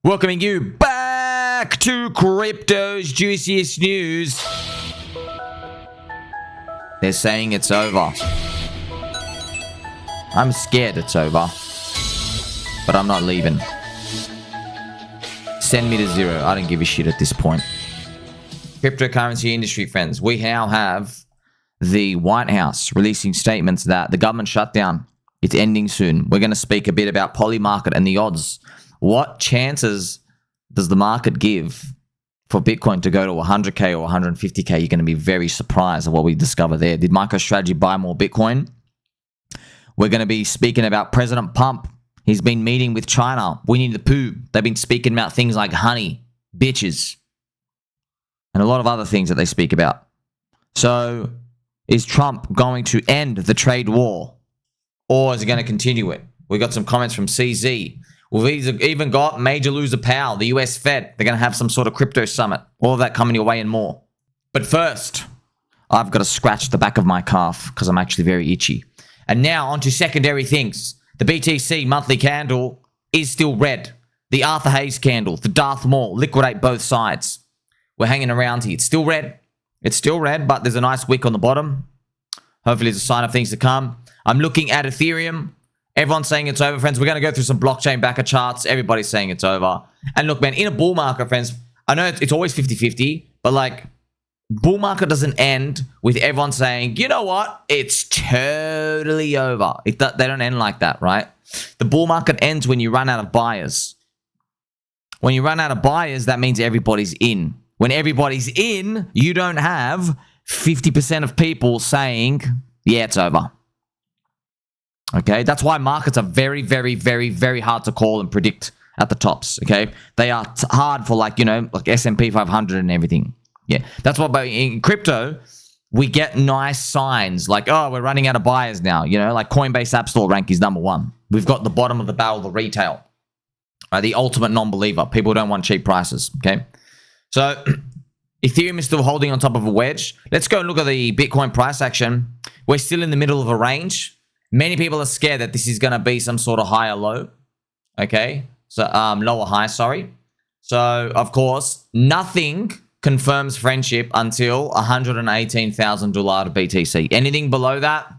Welcoming you back to crypto's juiciest news. They're saying it's over. I'm scared it's over, but I'm not leaving. Send me to zero. I don't give a shit at this point. Cryptocurrency industry friends, we now have the White House releasing statements that the government shutdown, it's ending soon. We're going to speak a bit about PolyMarket and the odds. What chances does the market give for Bitcoin to go to 100K or 150K? You're going to be very surprised at what we discover there. Did MicroStrategy buy more Bitcoin? We're going to be speaking about President Pump. He's been meeting with China, Winnie the Pooh. They've been speaking about things like honey, bitches, and a lot of other things that they speak about. So, is Trump going to end the trade war, or is he going to continue it? We got some comments from CZ. We've even got Major Loser Powell, the US Fed. They're going to have some sort of crypto summit. All of that coming your way and more. But first, I've got to scratch the back of my calf because I'm actually very itchy. And now on to secondary things. The BTC monthly candle is still red. The Arthur Hayes candle, the Darth Maul, liquidate both sides. We're hanging around here. It's still red. It's still red, but there's a nice wick on the bottom. Hopefully it's a sign of things to come. I'm looking at Ethereum. Everyone's saying it's over, friends. We're going to go through some blockchain backer charts. Everybody's saying it's over. And look, man, in a bull market, friends, I know it's always 50-50, but like, bull market doesn't end with everyone saying, you know what? It's totally over. They don't end like that, right? The bull market ends when you run out of buyers. When you run out of buyers, that means everybody's in. When everybody's in, you don't have 50% of people saying, yeah, it's over. Okay, that's why markets are very, very, very, very hard to call and predict at the tops. Okay, they are hard for like S&P 500 and everything. Yeah, that's why in crypto we get nice signs like, oh, we're running out of buyers now. Like Coinbase App Store rank is #1. We've got the bottom of the barrel, the retail, the ultimate non-believer. People don't want cheap prices. Okay, so Ethereum is still holding on top of a wedge. Let's go and look at the Bitcoin price action. We're still in the middle of a range. Many people are scared that this is going to be some sort of higher low. Okay. So, lower high, sorry. So, of course, nothing confirms friendship until $118,000 to BTC. Anything below that,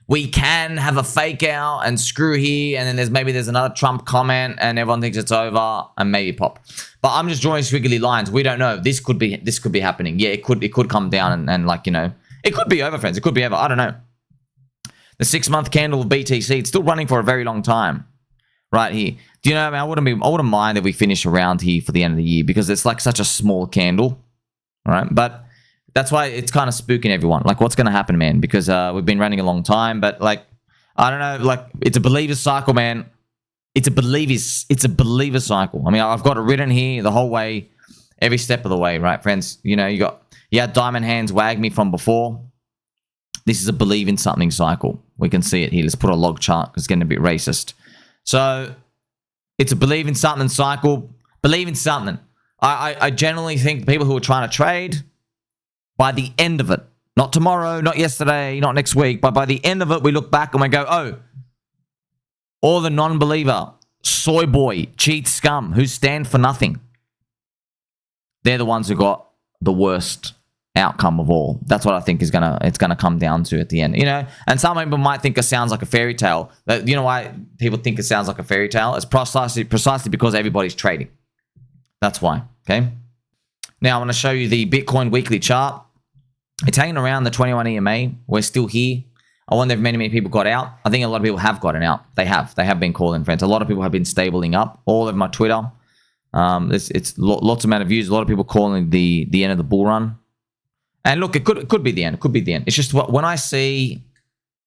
we can have a fake out and screw here. And then there's another Trump comment and everyone thinks it's over and maybe pop. But I'm just drawing squiggly lines. We don't know. This could be happening. Yeah, it could come down and it could be over, friends. It could be over. I don't know. The 6-month candle of BTC, it's still running for a very long time. Right here. Do you know, I wouldn't mind if we finish around here for the end of the year because it's like such a small candle. All right. But that's why it's kind of spooking everyone. Like, what's going to happen, man? Because we've been running a long time. But like, I don't know, like, it's a believer's cycle, man. It's a believer cycle. I mean, I've got it written here the whole way, every step of the way, right, friends? You had Diamond Hands wag me from before. This is a believe in something cycle. We can see it here. Let's put a log chart because it's getting a bit racist. So it's a believe in something cycle. Believe in something. I generally think people who are trying to trade, by the end of it, not tomorrow, not yesterday, not next week, but by the end of it, we look back and we go, oh, all the non-believer, soy boy, cheat scum, who stand for nothing. They're the ones who got the worst outcome of all. That's what I think it's gonna come down to at the end. And some people might think it sounds like a fairy tale. You know why people think it sounds like a fairy tale? It's precisely because everybody's trading. That's why. Okay. Now I want to show you the Bitcoin weekly chart. It's hanging around the 21 EMA. We're still here. I wonder if many people got out. I think a lot of people have gotten out. They have been calling, friends. A lot of people have been stabling up all over my Twitter. It's lots amount of views. A lot of people calling the end of the bull run. And look, it could be the end. It could be the end. It's just when I see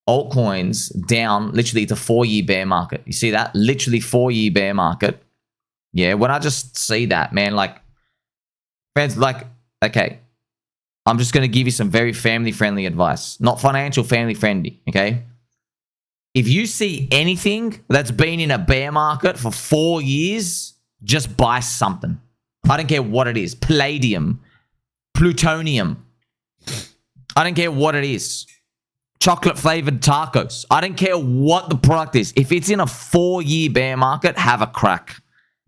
altcoins down, literally it's a 4-year bear market. You see that? Literally 4-year bear market. Yeah, when I just see that, man, like, friends, like, okay, I'm just going to give you some very family-friendly advice. Not financial, family-friendly, okay? If you see anything that's been in a bear market for 4 years, just buy something. I don't care what it is. Palladium, plutonium. I don't care what it is. Chocolate flavored tacos. I don't care what the product is. If it's in a 4-year bear market, have a crack.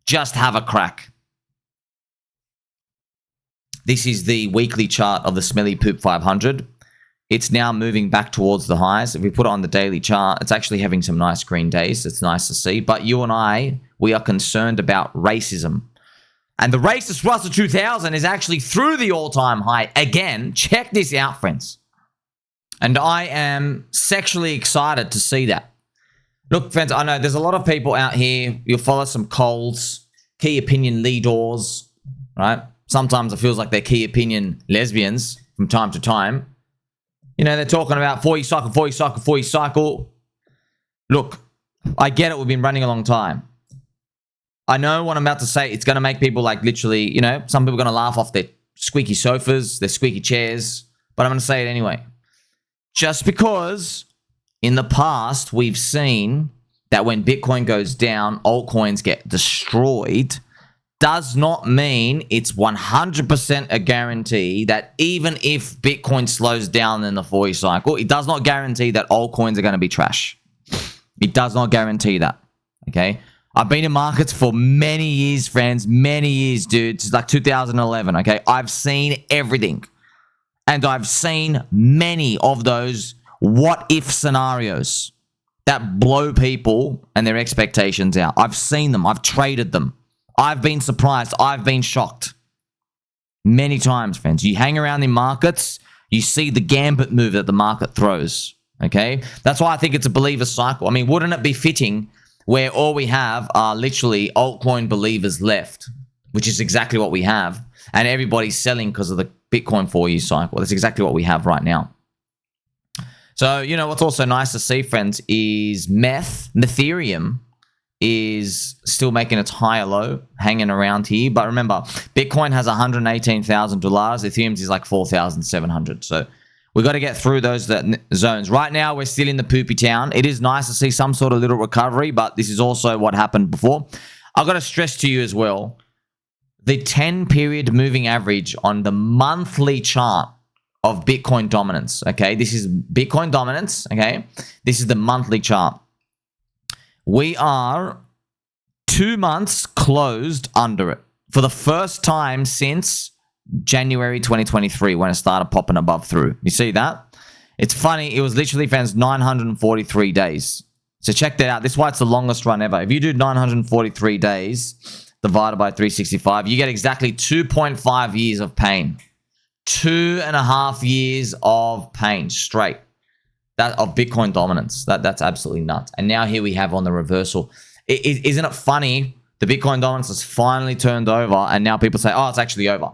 Just have a crack. This is the weekly chart of the Smelly Poop 500. It's now moving back towards the highs. If we put it on the daily chart, it's actually having some nice green days. It's nice to see. But you and I, we are concerned about racism. And the racist Russell 2000 is actually through the all-time high. Again, check this out, friends. And I am sexually excited to see that. Look, friends, I know there's a lot of people out here. You'll follow some KOLs, key opinion leaders, right? Sometimes it feels like they're key opinion lesbians from time to time. You know, they're talking about 40 cycle, 40 cycle, 40 cycle. Look, I get it. We've been running a long time. I know what I'm about to say. It's going to make people like literally, you know, some people are going to laugh off their squeaky sofas, their squeaky chairs. But I'm going to say it anyway. Just because in the past we've seen that when Bitcoin goes down, altcoins get destroyed, does not mean it's 100% a guarantee that even if Bitcoin slows down in the 40 cycle, it does not guarantee that altcoins are going to be trash. It does not guarantee that, okay? I've been in markets for many years, friends, many years, dude. It's like 2011, okay? I've seen everything. And I've seen many of those what-if scenarios that blow people and their expectations out. I've seen them. I've traded them. I've been surprised. I've been shocked. Many times, friends. You hang around in markets, you see the gambit move that the market throws, okay? That's why I think it's a believer cycle. I mean, wouldn't it be fitting where all we have are literally altcoin believers left, which is exactly what we have, and everybody's selling because of the Bitcoin 4-year cycle. That's exactly what we have right now. So, you know, what's also nice to see, friends, is Ethereum is still making its higher low, hanging around here. But remember, Bitcoin has $118,000. Ethereum's is like 4,700. So we got to get through those zones. Right now, we're still in the poopy town. It is nice to see some sort of little recovery, but this is also what happened before. I've got to stress to you as well, the 10-period moving average on the monthly chart of Bitcoin dominance, okay? This is Bitcoin dominance, okay? This is the monthly chart. We are 2 months closed under it for the first time since January 2023 when it started popping above through. You see that? It's funny. It was literally, friends, 943 days. So check that out. This is why it's the longest run ever. If you do 943 days divided by 365, you get exactly 2.5 years of pain. 2.5 years of pain straight. That of Bitcoin dominance. That's absolutely nuts. And now here we have on the reversal. Isn't it funny? The Bitcoin dominance has finally turned over, and now people say, "Oh, it's actually over."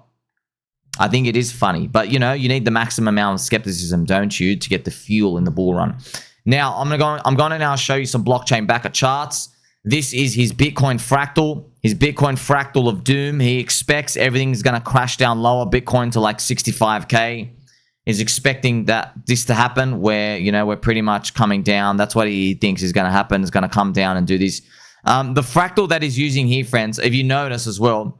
I think it is funny, but you know, you need the maximum amount of skepticism, don't you, to get the fuel in the bull run. Now I'm going to now show you some blockchain backer charts. This is his Bitcoin fractal. His Bitcoin fractal of doom. He expects everything's going to crash down lower. Bitcoin to like 65K. He's expecting that this to happen where, you know, we're pretty much coming down. That's what he thinks is going to happen. It's going to come down and do this. The fractal that he's using here, friends, if you notice as well,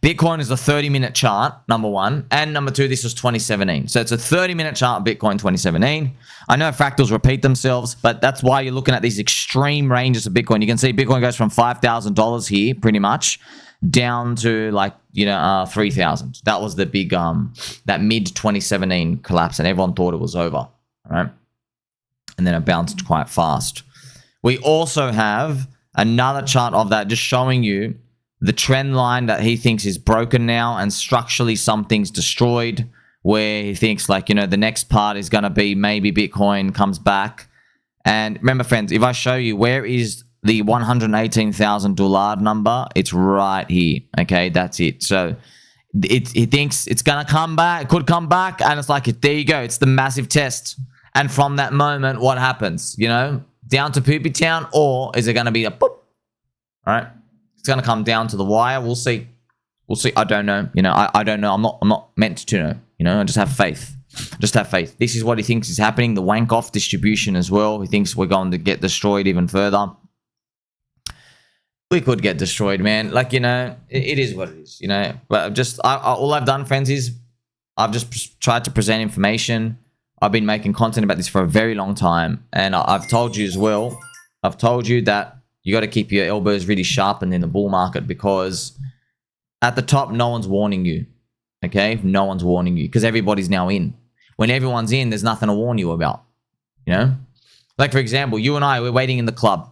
Bitcoin is a 30-minute chart, number one. And number two, this was 2017. So it's a 30-minute chart of Bitcoin 2017. I know fractals repeat themselves, but that's why you're looking at these extreme ranges of Bitcoin. You can see Bitcoin goes from $5,000 here, pretty much, down to like, you know, 3,000. That was the big, that mid-2017 collapse, and everyone thought it was over, right? And then it bounced quite fast. We also have another chart of that just showing you the trend line that he thinks is broken now and structurally something's destroyed, where he thinks like, you know, the next part is going to be maybe Bitcoin comes back. And remember, friends, if I show you where is the $118,000 number, it's right here. Okay, that's it. So he thinks it's going to come back, it could come back, and it's like, there you go. It's the massive test. And from that moment, what happens? You know, down to poopy town, or is it going to be a boop? All right. It's going to come down to the wire. We'll see. We'll see. I don't know. You know, I don't know. I'm not meant to know. You know, I just have faith. Just have faith. This is what he thinks is happening. The wank off distribution as well. He thinks we're going to get destroyed even further. We could get destroyed, man. Like, you know, it is what it is, you know. But all I've done, friends, is I've just tried to present information. I've been making content about this for a very long time. And I've told you as well. I've told you that, you got to keep your elbows really sharpened in the bull market, because at the top, no one's warning you. Okay? No one's warning you because everybody's now in. When everyone's in, there's nothing to warn you about. You know? Like, for example, you and I, we're waiting in the club.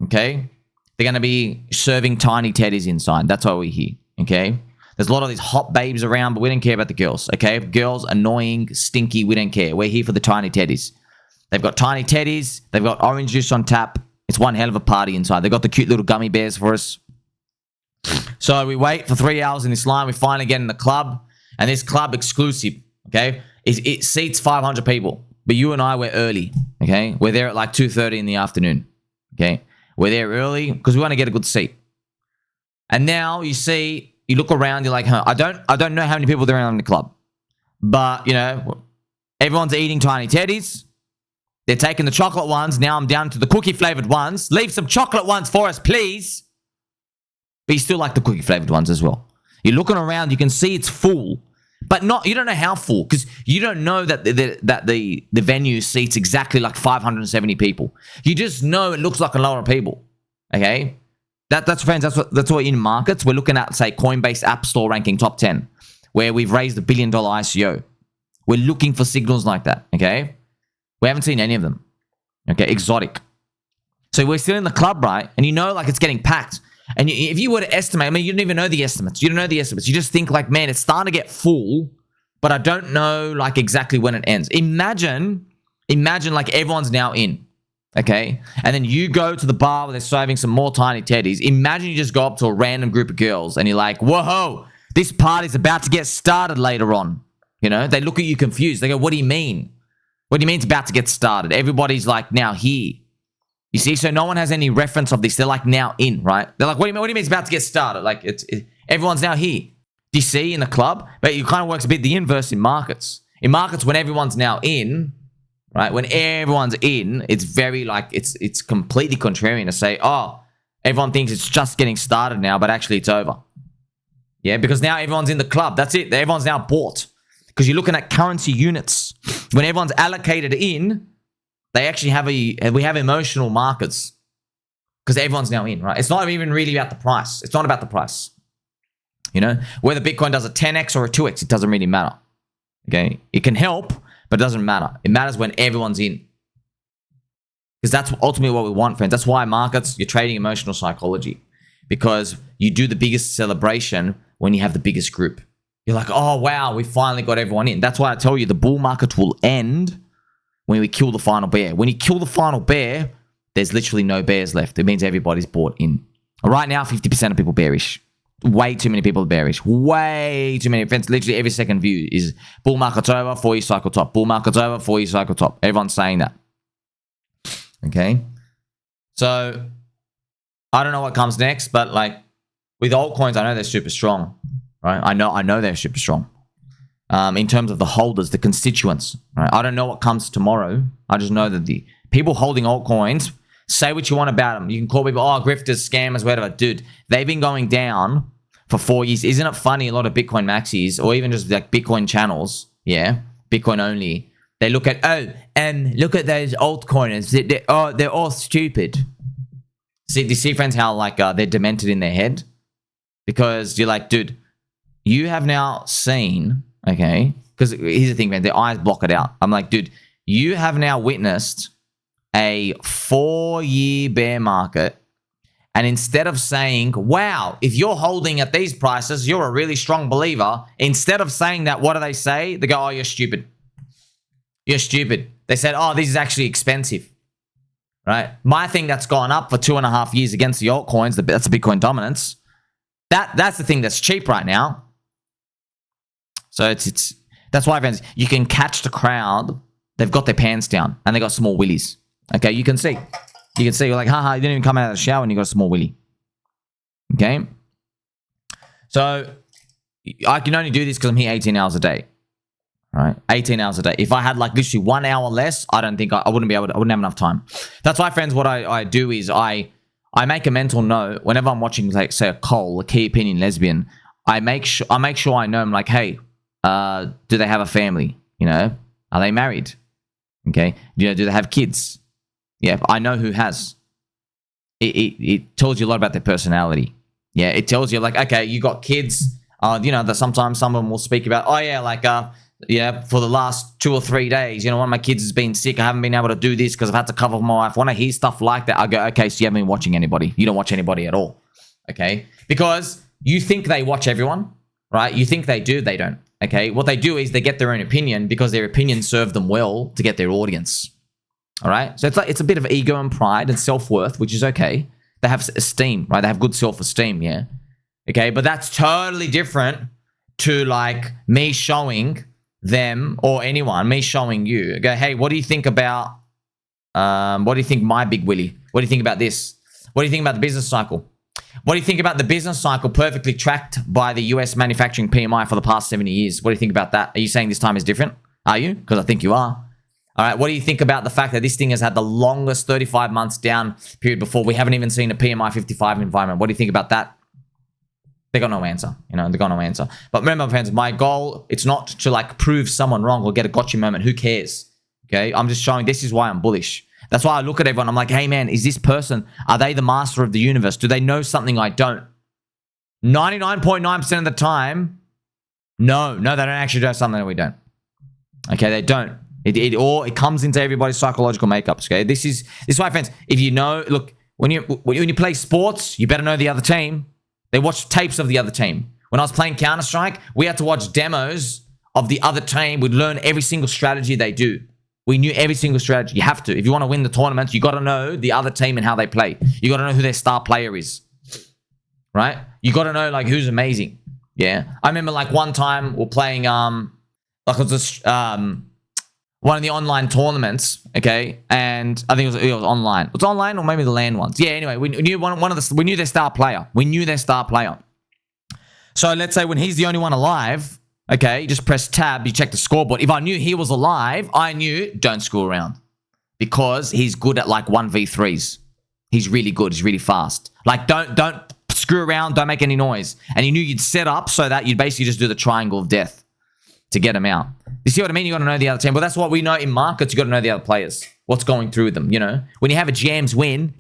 Okay? They're going to be serving tiny teddies inside. That's why we're here. Okay? There's a lot of these hot babes around, but we don't care about the girls. Okay? Girls, annoying, stinky, we don't care. We're here for the tiny teddies. They've got tiny teddies. They've got orange juice on tap. It's one hell of a party inside. They've got the cute little gummy bears for us. So we wait for 3 hours in this line. We finally get in the club. And this club exclusive, okay, it seats 500 people. But you and I, we're early, okay? We're there at like 2:30 in the afternoon, okay? We're there early because we want to get a good seat. And now you see, you look around, you're like, I don't know how many people there are in the club. But, you know, everyone's eating tiny teddies. They're taking the chocolate ones. Now I'm down to the cookie-flavored ones. Leave some chocolate ones for us, please. But you still like the cookie-flavored ones as well. You're looking around. You can see it's full. But you don't know how full, because you don't know that the venue seats exactly like 570 people. You just know it looks like a lot of people. Okay? That's friends, that's what in markets. We're looking at, say, Coinbase App Store ranking top 10, where we've raised $1 billion ICO. We're looking for signals like that. Okay? We haven't seen any of them. Okay, exotic. So we're still in the club, right? And you know, like, it's getting packed. And if you were to estimate, I mean, you don't even know the estimates. You don't know the estimates. You just think like, man, it's starting to get full, but I don't know like exactly when it ends. Imagine like everyone's now in, okay? And then you go to the bar where they're serving some more tiny teddies. Imagine you just go up to a random group of girls and you're like, whoa, this party's about to get started later on. You know, they look at you confused. They go, what do you mean? What do you mean it's about to get started? Everybody's like now here. You see, so no one has any reference of this. They're like now in, right? They're like, what do you mean it's about to get started? Like everyone's now here. Do you see in the club? But it kind of works a bit the inverse in markets. In markets, when everyone's now in, right? When everyone's in, it's very like, it's completely contrarian to say, oh, everyone thinks it's just getting started now, but actually it's over. Yeah, because now everyone's in the club. That's it. Everyone's now bought. Because you're looking at currency units. When everyone's allocated in, they actually we have emotional markers. Because everyone's now in, right? It's not even really about the price. It's not about the price. You know, whether Bitcoin does a 10x or a 2x, it doesn't really matter. Okay? It can help, but it doesn't matter. It matters when everyone's in. Because that's ultimately what we want, friends. That's why markets, you're trading emotional psychology. Because you do the biggest celebration when you have the biggest group. You're like, oh, wow, we finally got everyone in. That's why I tell you the bull market will end when we kill the final bear. When you kill the final bear, there's literally no bears left. It means everybody's bought in. Right now, 50% of people bearish. Way too many people are bearish. Way too many. Friends, literally every second view is bull market's over, 4-year cycle top. Bull market's over, 4-year cycle top. Everyone's saying that. Okay? So, I don't know what comes next, but like with altcoins, I know they're super strong. Right? I know they're super strong. In terms of the holders, the constituents. Right? I don't know what comes tomorrow. I just know that the people holding altcoins, say what you want about them. You can call people, oh, grifters, scammers, whatever. Dude, they've been going down for 4 years. Isn't it funny? A lot of Bitcoin maxis, or even just like Bitcoin channels, yeah, Bitcoin only, they look at, look at those altcoiners. They're all stupid. See, do you see, friends, how like they're demented in their head? Because you're like, dude, you have now seen, okay, because here's the thing, man, their eyes block it out. I'm like, dude, you have now witnessed a 4-year bear market, and instead of saying, wow, if you're holding at these prices, you're a really strong believer, instead of saying that, what do they say? They go, oh, you're stupid. You're stupid. They said, oh, this is actually expensive, right? My thing that's gone up for 2.5 years against the altcoins, that's the Bitcoin dominance. That's the thing that's cheap right now. So that's why, friends, you can catch the crowd. They've got their pants down and they got small willies. Okay, you can see. You can see, you're like, haha, you didn't even come out of the shower and you got a small willy. Okay? So I can only do this because I'm here 18 hours a day. Right? 18 hours a day. If I had like literally 1 hour less, I don't think I wouldn't be able to, I wouldn't have enough time. That's why, friends, what I do is I make a mental note whenever I'm watching, like, say, a KOL, a key opinion lesbian. I make sure I know. I'm like, hey, do they have a family? You know, are they married? Okay, do they have kids? Yeah, I know who has. it tells you a lot about their personality. Yeah, it tells you like, okay, you got kids. You know, that sometimes someone will speak about, oh yeah, like yeah, for the last 2 or 3 days, you know, one of my kids has been sick. I haven't been able to do this because I've had to cover my wife. When I hear stuff like that, I go, okay, so you haven't been watching anybody. You don't watch anybody at all. Okay, because you think they watch everyone, right? You think they do, they don't. Okay, what they do is they get their own opinion because their opinion served them well to get their audience. All right, so it's a bit of ego and pride and self-worth, which is okay. They have esteem, right? They have good self-esteem, yeah. Okay, but that's totally different to like me showing them or anyone, me showing you. Go, hey, what do you think about? What do you think, my big Willie? What do you think about this? What do you think about the business cycle? What do you think about the business cycle perfectly tracked by the US manufacturing PMI for the past 70 years? What do you think about that? Are you saying this time is different? Are you? Because I think you are. All right, what do you think about the fact that this thing has had the longest 35 months down period before? We haven't even seen a PMI 55 environment. What do you think about that? They got no answer. You know, they got no answer. But remember, friends, my goal, it's not to like prove someone wrong or get a gotcha moment. Who cares? Okay, I'm just showing this is why I'm bullish. That's why I look at everyone. I'm like, hey, man, is this person, are they the master of the universe? Do they know something I don't? 99.9% of the time, no, they don't actually know something that we don't. Okay, they don't. It comes into everybody's psychological makeups. Okay, this is why, friends. If you know, look, when you play sports, you better know the other team. They watch tapes of the other team. When I was playing Counter-Strike, we had to watch demos of the other team. We'd learn every single strategy they do. We knew every single strategy. You have to. If you want to win the tournaments, you got to know the other team and how they play. You got to know who their star player is, right? You got to know like who's amazing. Yeah, I remember like one time we're playing like it was this, one of the online tournaments, okay, and I think it was online. It was online or maybe the LAN ones. Yeah, anyway, we knew we knew their star player. We knew their star player. So let's say when he's the only one alive, okay, you just press tab, you check the scoreboard. If I knew he was alive, I knew don't screw around because he's good at like 1v3s. He's really good. He's really fast. Like don't screw around. Don't make any noise. And you knew you'd set up so that you'd basically just do the triangle of death to get him out. You see what I mean? You got to know the other team. Well, that's what we know in markets. You got to know the other players. What's going through them, you know? When you have a jams win.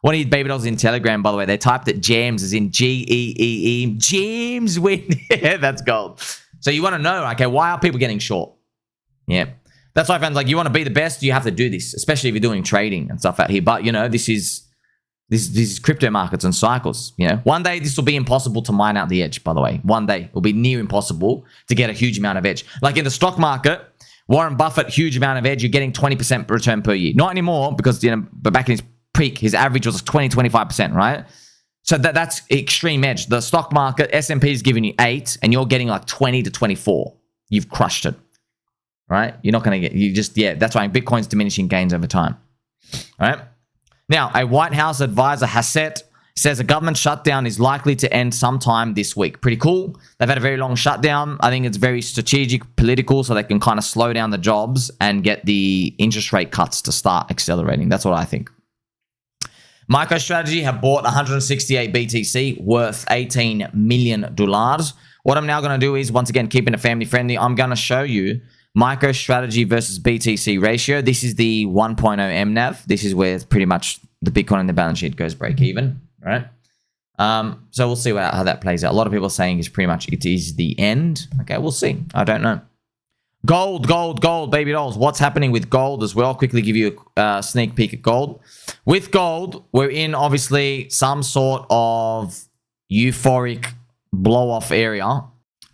One of you baby dolls in Telegram, by the way, they typed that jams as in G-E-E-E. Jams win. Yeah, that's gold. So you want to know, okay, why are people getting short? Yeah. That's why, friends, like you want to be the best, you have to do this, especially if you're doing trading and stuff out here. But, you know, this is crypto markets and cycles, you know. One day this will be impossible to mine out the edge, by the way. One day it will be near impossible to get a huge amount of edge. Like in the stock market, Warren Buffett, huge amount of edge, you're getting 20% return per year. Not anymore because, you know, but back in his peak, his average was 20-25%, right? So that's extreme edge. The stock market, S&P is giving you 8 and you're getting like 20 to 24. You've crushed it, right? You're not going to get, you just, yeah, that's why Bitcoin's diminishing gains over time, all right? Now, a White House advisor, Hassett, says a government shutdown is likely to end sometime this week. Pretty cool. They've had a very long shutdown. I think it's very strategic, political, so they can kind of slow down the jobs and get the interest rate cuts to start accelerating. That's what I think. MicroStrategy have bought 168 BTC worth $18 million. What I'm now going to do is, once again, keeping it family friendly, I'm going to show you MicroStrategy versus BTC ratio. This is the 1.0 MNAV. This is where pretty much the Bitcoin in the balance sheet goes break even, right? So we'll see how that plays out. A lot of people are saying it's pretty much it is the end. Okay, we'll see. I don't know. Gold, baby dolls. What's happening with gold as well? Quickly give you a sneak peek at gold. With gold, we're in obviously some sort of euphoric blow-off area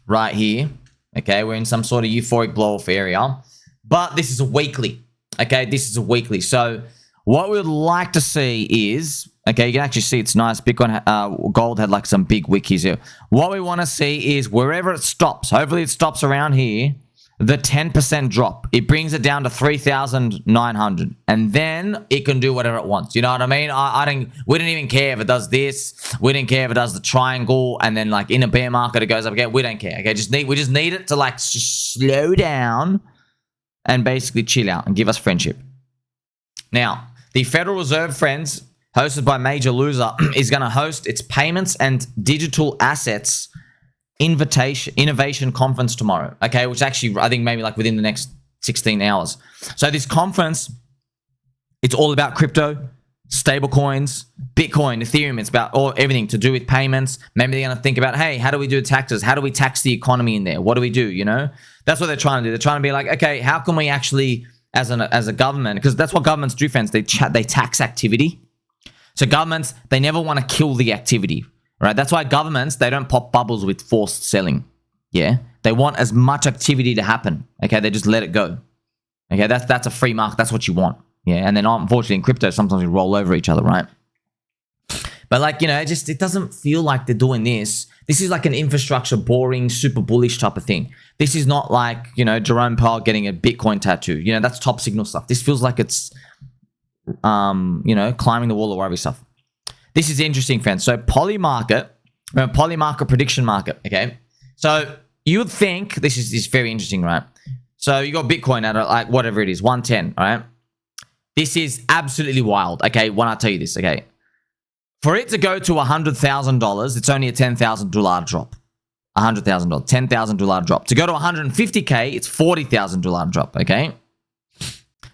right here. Okay, we're in some sort of euphoric blow-off area. But this is a weekly. Okay, this is a weekly. So what we would like to see is, okay, you can actually see it's nice. Bitcoin, gold had like some big wickies here. What we want to see is wherever it stops, hopefully it stops around here, the 10% drop. It brings it down to 3,900. And then it can do whatever it wants. You know what I mean? We didn't even care if it does this. We didn't care if it does the triangle. And then like in a bear market, it goes up again. We don't care. Okay, we just need it to like slow down and basically chill out and give us friendship. Now, the Federal Reserve, friends, hosted by Major Loser, is going to host its Payments and Digital Assets Innovation Conference tomorrow, okay, which actually I think maybe like within the next 16 hours. So this conference, it's all about crypto, stable coins, Bitcoin, Ethereum. It's about everything to do with payments. Maybe they're going to think about, hey, how do we do taxes? How do we tax the economy in there? What do we do? You know, that's what they're trying to do. They're trying to be like, okay, how can we actually, as a government, because that's what governments do, friends. They tax activity. So governments, they never want to kill the activity, right? That's why governments, they don't pop bubbles with forced selling. Yeah, they want as much activity to happen. Okay, they just let it go. Okay, that's a free market. That's what you want. Yeah, and then unfortunately in crypto, sometimes we roll over each other, right? But like, you know, it doesn't feel like they're doing this. This is like an infrastructure, boring, super bullish type of thing. This is not like, you know, Jerome Powell getting a Bitcoin tattoo. You know, that's top signal stuff. This feels like it's, you know, climbing the wall of worry stuff. This is interesting, friends. So PolyMarket prediction market, okay? So you would think, this is very interesting, right? So you got Bitcoin at like whatever it is, 110, right? This is absolutely wild, okay? When I tell you this, okay? For it to go to $100,000, it's only a $10,000 drop. $100,000, $10,000 drop. To go to 150K, it's $40,000 drop, okay?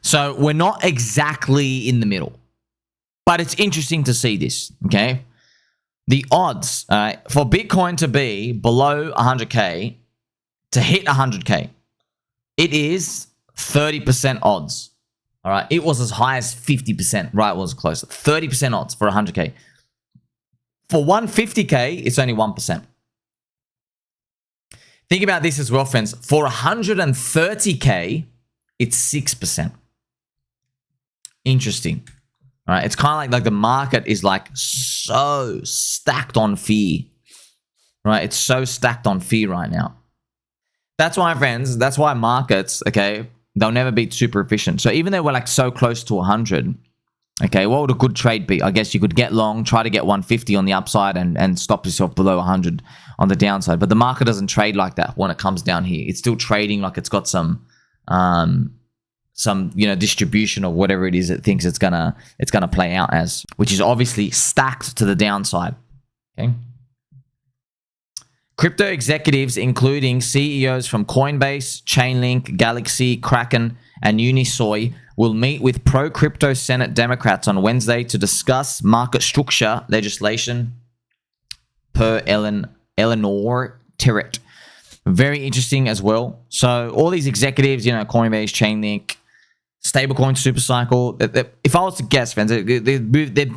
So we're not exactly in the middle. But it's interesting to see this, okay? The odds for Bitcoin to be below 100K, to hit 100K, it is 30% odds. All right, it was as high as 50%. Right, it was closer. 30% odds for 100K. For 150K, it's only 1%. Think about this as well, friends. For 130K, it's 6%. Interesting. All right, it's kind of like the market is like so stacked on fear. Right, it's so stacked on fear right now. That's why, friends, that's why markets, okay, they'll never be super efficient. So even though we're like so close to 100, okay, what would a good trade be? I guess you could get long, try to get 150 on the upside and stop yourself below 100 on the downside. But the market doesn't trade like that when it comes down here. It's still trading like it's got some you know, distribution or whatever it is it thinks it's gonna play out as, which is obviously stacked to the downside. Okay. Crypto executives, including CEOs from Coinbase, Chainlink, Galaxy, Kraken, and Uniswap, will meet with pro-crypto Senate Democrats on Wednesday to discuss market structure legislation per Eleanor Terrett. Very interesting as well. So all these executives, you know, Coinbase, Chainlink, stablecoin supercycle, if I was to guess, friends, they're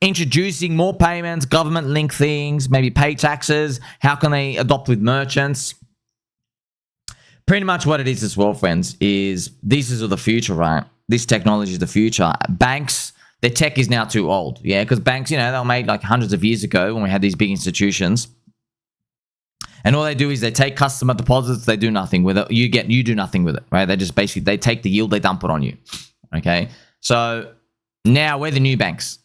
introducing more payments, government-linked things, maybe pay taxes. How can they adopt with merchants? Pretty much what it is as well, friends, is this is the future, right? This technology is the future. Banks, their tech is now too old. Yeah, because banks, you know, they were made like hundreds of years ago when we had these big institutions. And all they do is they take customer deposits, they do nothing with it. You do nothing with it, right? They just basically, they take the yield, they dump it on you. Okay? So now we're the new banks.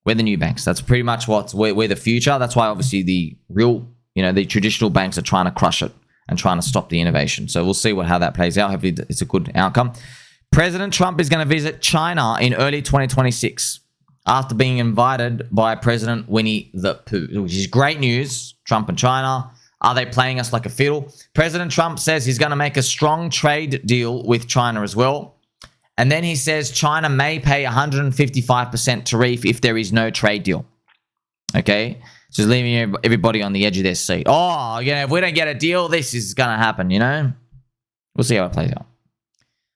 We're the new banks. That's pretty much we're the future. That's why obviously the real, you know, the traditional banks are trying to crush it and trying to stop the innovation. So we'll see how that plays out. Hopefully it's a good outcome. President Trump is going to visit China in early 2026 after being invited by President Winnie the Pooh, which is great news. Trump and China. Are they playing us like a fiddle? President Trump says he's going to make a strong trade deal with China as well. And then he says China may pay 155% tariff if there is no trade deal. Okay? Just leaving everybody on the edge of their seat. Oh, you know, if we don't get a deal, this is going to happen, you know? We'll see how it plays out.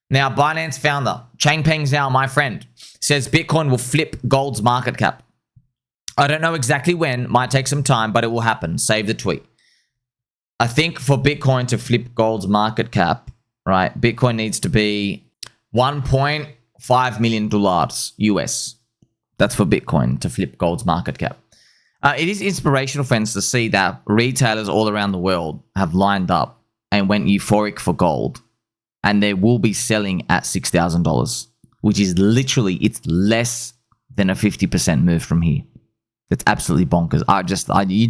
Now, Binance founder, Changpeng Zhao, my friend, says Bitcoin will flip gold's market cap. I don't know exactly when. Might take some time, but it will happen. Save the tweet. I think for Bitcoin to flip gold's market cap, right, Bitcoin needs to be $1.5 million US. That's for Bitcoin to flip gold's market cap. It is inspirational, friends, to see that retailers all around the world have lined up and went euphoric for gold, and they will be selling at $6,000, which is literally, it's less than a 50% move from here. It's absolutely bonkers.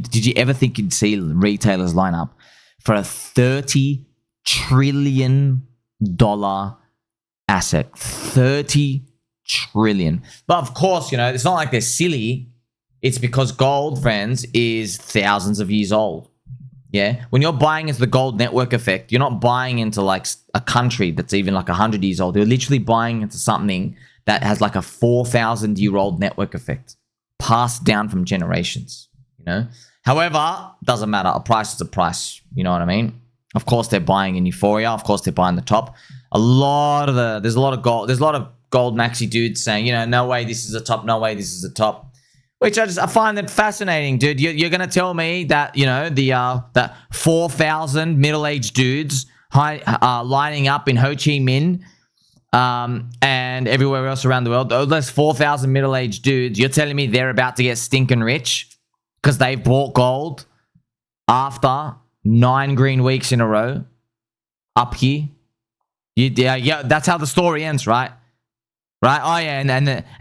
Did you ever think you'd see retailers line up for a $30 trillion asset? $30 trillion. But of course, you know, it's not like they're silly. It's because gold, friends, is thousands of years old. Yeah. When you're buying into the gold network effect, you're not buying into like a country that's even like 100 years old. You're literally buying into something that has like a 4,000-year-old network effect passed down from generations, you know. However, doesn't matter. A price is a price. You know what I mean? Of course, they're buying in euphoria. Of course, they're buying the top. There's a lot of gold. There's a lot of gold maxi dudes saying, you know, no way this is the top. No way this is the top. Which I find that fascinating, dude. You're gonna tell me that, you know, that 4,000 middle-aged dudes lining up in Ho Chi Minh and everywhere else around the world. Those 4,000 middle-aged dudes. You're telling me they're about to get stinking rich because they've bought gold after 9 green weeks in a row up here? Yeah, that's how the story ends, right? Right? Oh yeah,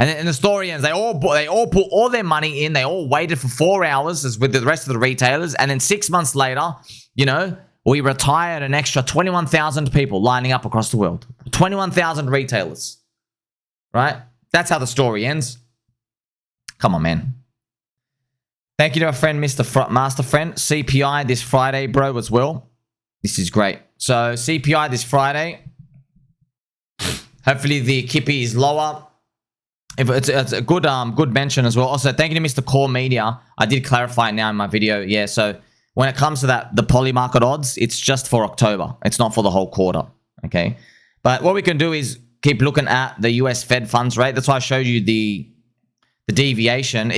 and the story ends. They all put all their money in. They all waited for 4 hours as with the rest of the retailers, and then 6 months later, you know, we retired an extra 21,000 people lining up across the world. 21,000 retailers. Right? That's how the story ends. Come on, man. Thank you to our friend, Mr. Master Friend. CPI this Friday, bro, as well. This is great. So CPI this Friday. Hopefully the Kippy is lower. If it's a good mention as well. Also, thank you to Mr. Core Media. I did clarify now in my video. Yeah, so when it comes to that, the PolyMarket odds, it's just for October. It's not for the whole quarter. Okay. But what we can do is keep looking at the US Fed funds rate. That's why I showed you the deviation.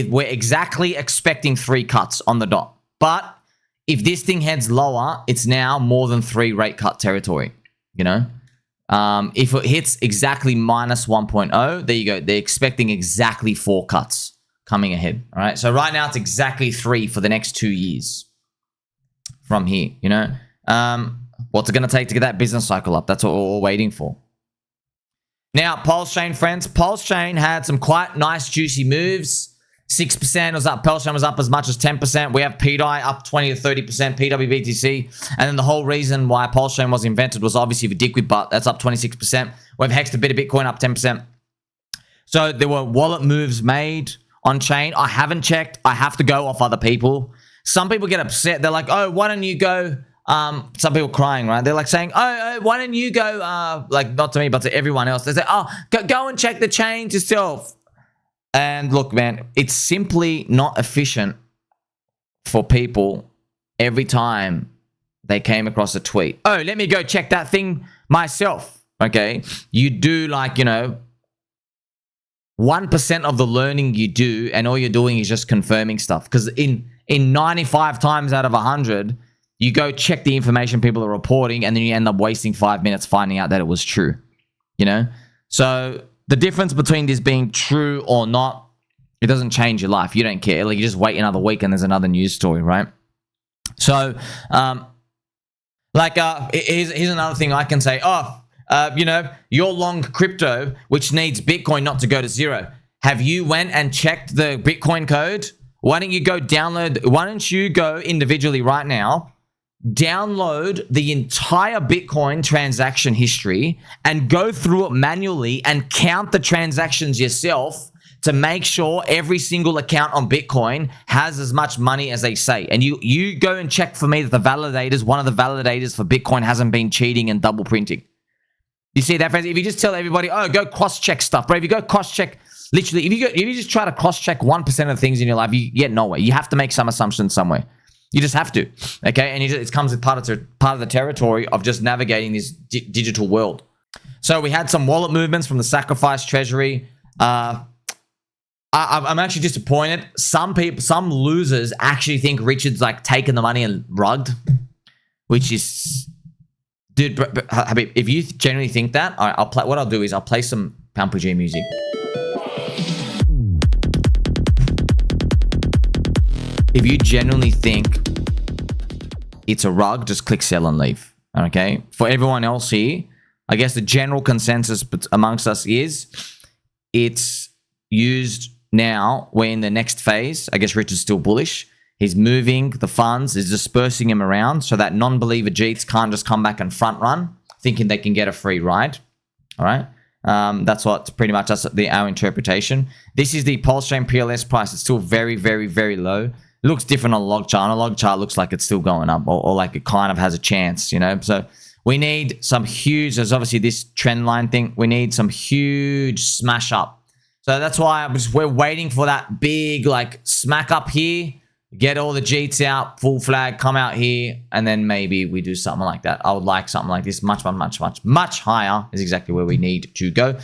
We're exactly expecting 3 cuts on the dot. But if this thing heads lower, it's now more than 3 rate cut territory. You know? If it hits exactly minus 1.0, there you go. They're expecting exactly 4 cuts coming ahead. All right. So right now it's exactly 3 for the next 2 years from here. You know, what's it going to take to get that business cycle up? That's what we're waiting for. Now, PulseChain, friends. PulseChain had some quite nice, juicy moves. 6% was up. PulseChain was up as much as 10%. We have PDI up 20 to 30%. PWBTC. And then the whole reason why PulseChain was invented was obviously the Dick with Butt. That's up 26%. We've hexed a bit of Bitcoin up 10%. So there were wallet moves made on chain. I haven't checked. I have to go off other people. Some people get upset. They're like, oh, why don't you go... some people crying, right? They're like saying, oh, why don't you go, like not to me, but to everyone else. They say, oh, go and check the chain yourself. And look, man, it's simply not efficient for people every time they came across a tweet. Oh, let me go check that thing myself. Okay. You do like, you know, 1% of the learning you do, and all you're doing is just confirming stuff. Because in 95 times out of 100, you go check the information people are reporting, and then you end up wasting 5 minutes finding out that it was true. You know? So the difference between this being true or not, it doesn't change your life. You don't care. Like, you just wait another week and there's another news story, right? So, here's another thing I can say. You know, you're long crypto, which needs Bitcoin not to go to 0. Have you went and checked the Bitcoin code? Why don't you go download? Why don't you go individually right now, download the entire Bitcoin transaction history and go through it manually and count the transactions yourself to make sure every single account on Bitcoin has as much money as they say. And you go and check for me that one of the validators for Bitcoin hasn't been cheating and double printing. You see that, friends? If you just tell everybody, oh, go cross-check stuff, bro. If you go cross-check, literally, if you just try to cross-check 1% of the things in your life, you get nowhere. You have to make some assumptions somewhere. You just have to, okay? And it comes with part of the territory of just navigating this digital world. So we had some wallet movements from the Sacrifice Treasury. I'm actually disappointed. Some losers actually think Richard's like taken the money and rugged, which is, dude. Habib, if you genuinely think that, all right, I'll play. What I'll do is I'll play some Pampuji music. If you genuinely think it's a rug, just click sell and leave. Okay. For everyone else here, I guess the general consensus amongst us is it's used now. We're in the next phase. I guess Richard's still bullish. He's moving the funds, is dispersing him around so that non-believer Jeets can't just come back and front run thinking they can get a free ride. All right. That's what pretty much that's our interpretation. This is the PulseChain PLS price. It's still very, very, very low. It looks different on a log chart. On a log chart, it looks like it's still going up or like it kind of has a chance, you know. So We need some huge, there's obviously this trend line thing. We need some huge smash up. So that's why we're waiting for that big like smack up here. Get all the Jeets out, full flag, come out here, and then maybe we do something like that. I would like something like this. Much higher is exactly where we need to go.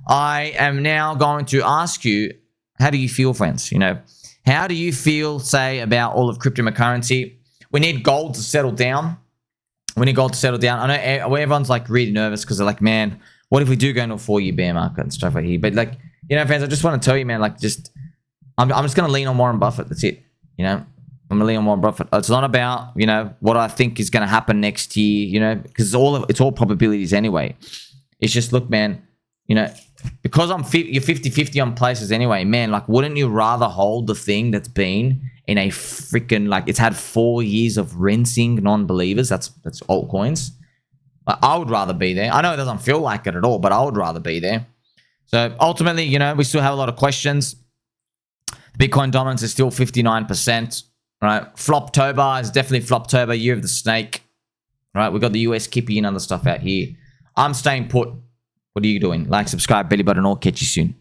I am now going to ask you, how do you feel, friends? You know, how do you feel, say, about all of cryptocurrency? We need gold to settle down. We need gold to settle down. I know everyone's like really nervous because they're like, man, what if we do go into a 4-year bear market and stuff right here? But like, you know, friends, I just want to tell you, man, like I'm just going to lean on Warren Buffett. That's it. You know, I'm going to lean on Warren Buffett. It's not about, you know, what I think is going to happen next year, you know, because it's all probabilities anyway. It's just, look, man, you know, because you're 50-50 on places anyway, man, like, wouldn't you rather hold the thing that's been in a freaking, like, it's had 4 years of rinsing non-believers? That's altcoins. Like, I would rather be there. I know it doesn't feel like it at all, but I would rather be there. So ultimately, you know, we still have a lot of questions. Bitcoin dominance is still 59%, right? Floptober is definitely Floptober, year of the snake, right? We've got the US Kippy and other stuff out here. I'm staying put. What are you doing? Like, subscribe, belly button, all. Catch you soon.